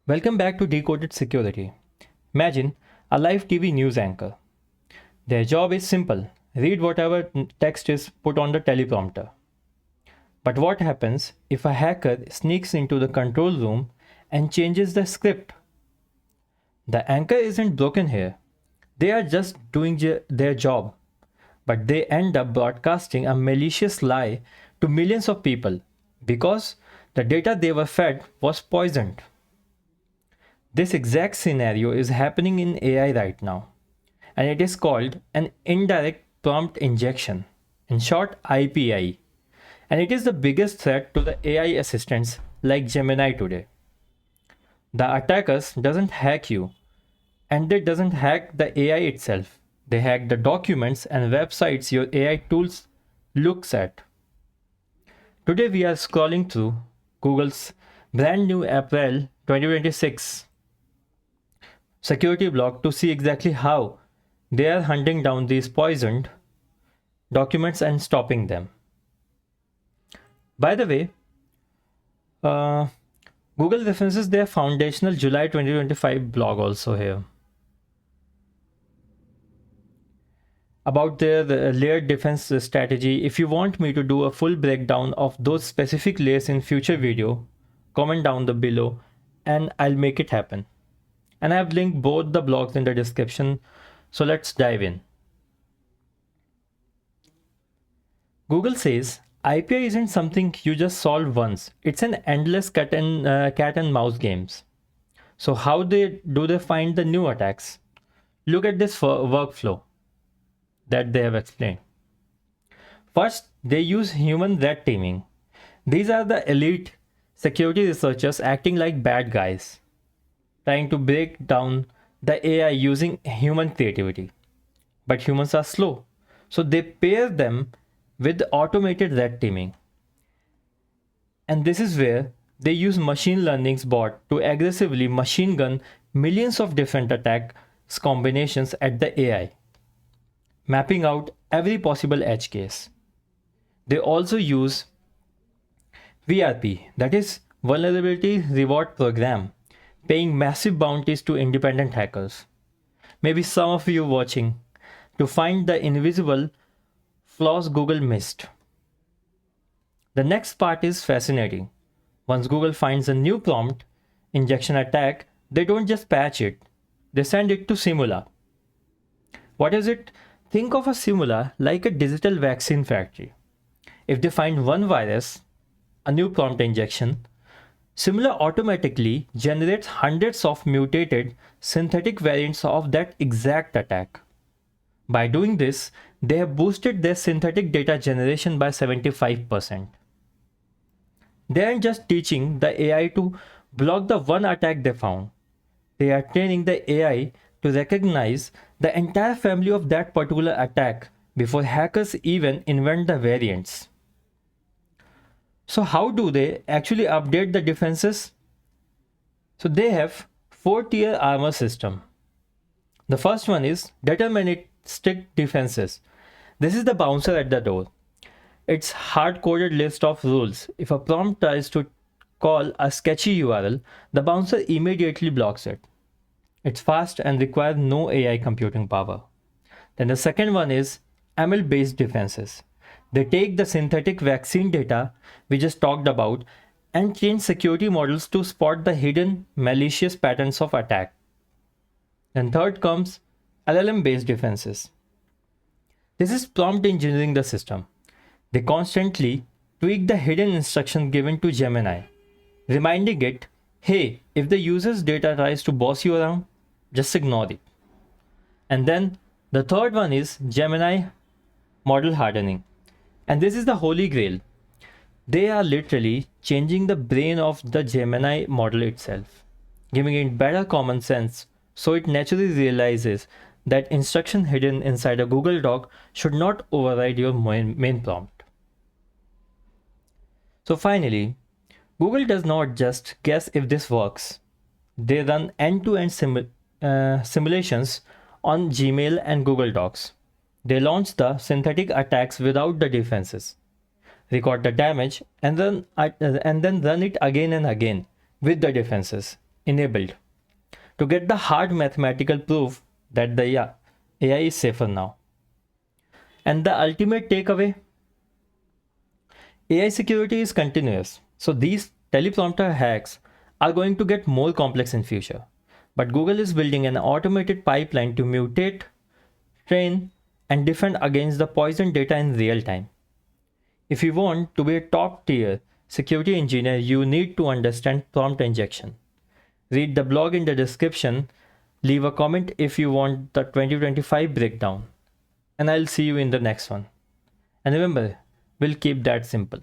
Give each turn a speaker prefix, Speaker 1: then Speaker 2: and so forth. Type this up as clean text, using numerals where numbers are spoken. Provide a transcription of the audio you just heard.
Speaker 1: Welcome back to Decoded Security. Imagine a live TV news anchor. Their job is simple, read whatever text is put on the teleprompter. But what happens if a hacker sneaks into the control room and changes the script? The anchor isn't broken here. They are just doing their job. But they end up broadcasting a malicious lie to millions of people because the data they were fed was poisoned. This exact scenario is happening in AI right now, and it is called an Indirect Prompt Injection, in short IPI, and it is the biggest threat to the AI assistants like Gemini today. The attackers doesn't hack you, and they doesn't hack the AI itself. They hack the documents and websites your AI tools looks at. Today we are scrolling through Google's brand new April 2026 security blog to see exactly how they are hunting down these poisoned documents and stopping them. By the way, Google references their foundational July 2025 blog also here about their layered defense strategy. If you want me to do a full breakdown of those specific layers in future video, comment down below and I'll make it happen. And I have linked both the blogs in the description, so let's dive in. Google says IPI isn't something you just solve once. It's an endless cat and mouse games. So how do they find the new attacks? Look at this workflow that they have explained. First, they use human red teaming. These are the elite security researchers acting like bad guys, trying to break down the AI using human creativity. But humans are slow, so they pair them with automated red teaming. And this is where they use machine learning's bot to aggressively machine gun millions of different attacks combinations at the AI, mapping out every possible edge case. They also use VRP, that is Vulnerability Reward Program, paying massive bounties to independent hackers. Maybe some of you watching to find the invisible flaws Google missed. The next part is fascinating. Once Google finds a new prompt injection attack, they don't just patch it, they send it to Simula. What is it? Think of a Simula like a digital vaccine factory. If they find one virus, a new prompt injection, Simula automatically generates hundreds of mutated synthetic variants of that exact attack. By doing this, they have boosted their synthetic data generation by 75%. They aren't just teaching the AI to block the one attack they found. They are training the AI to recognize the entire family of that particular attack before hackers even invent the variants. So how do they actually update the defenses? So they have 4-tier armor system. The first one is deterministic defenses. This is the bouncer at the door. It's hard-coded list of rules. If a prompt tries to call a sketchy URL, the bouncer immediately blocks it. It's fast and requires no AI computing power. Then the second one is ML-based defenses. They take the synthetic vaccine data we just talked about and train security models to spot the hidden malicious patterns of attack. Then third comes LLM-based defenses. This is prompt engineering the system. They constantly tweak the hidden instruction given to Gemini, reminding it, hey, if the user's data tries to boss you around, just ignore it. And then the third one is Gemini model hardening. And this is the holy grail. They are literally changing the brain of the Gemini model itself, giving it better common sense so it naturally realizes that instruction hidden inside a Google Doc should not override your main prompt. So finally, Google does not just guess if this works. They run end-to-end simulations on Gmail and Google Docs. They launch the synthetic attacks without the defenses, record the damage, and then run it again and again with the defenses. enabled to get the hard mathematical proof that the AI is safer now. And the ultimate takeaway, AI security is continuous. So these teleprompter hacks are going to get more complex in future. But Google is building an automated pipeline to mutate, train, and defend against the poison data in real time. If you want to be a top tier security engineer, you need to understand prompt injection. Read the blog in the description. Leave a comment if you want the 2025 breakdown. And I'll see you in the next one. And remember, we'll keep that simple.